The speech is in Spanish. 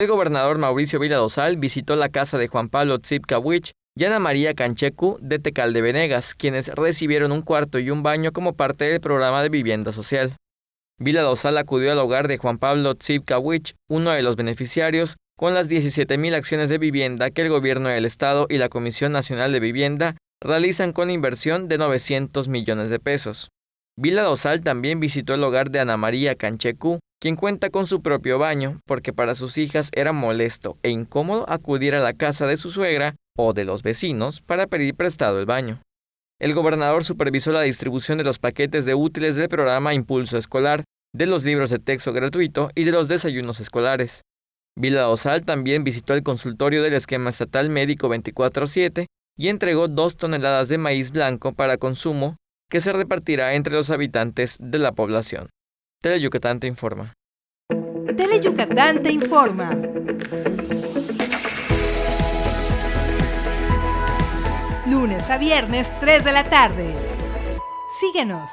El gobernador Mauricio Vila Dosal visitó la casa de Juan Pablo Tzipkawich y Ana María Canchecu de Tecal de Venegas, quienes recibieron un cuarto y un baño como parte del programa de vivienda social. Vila Dosal acudió al hogar de Juan Pablo Tzipkawich, uno de los beneficiarios, con las 17,000 acciones de vivienda que el gobierno del estado y la Comisión Nacional de Vivienda realizan con inversión de 900 millones de pesos. Vila Dosal también visitó el hogar de Ana María Canchecu, quien cuenta con su propio baño, porque para sus hijas era molesto e incómodo acudir a la casa de su suegra o de los vecinos para pedir prestado el baño. El gobernador supervisó la distribución de los paquetes de útiles del programa Impulso Escolar, de los libros de texto gratuito y de los desayunos escolares. Vila Dosal también visitó el consultorio del esquema estatal médico 24/7 y entregó 2 toneladas de maíz blanco para consumo que se repartirá entre los habitantes de la población. Teleyucatán te informa. Teleyucatán te informa. Lunes a viernes, 3 de la tarde. Síguenos.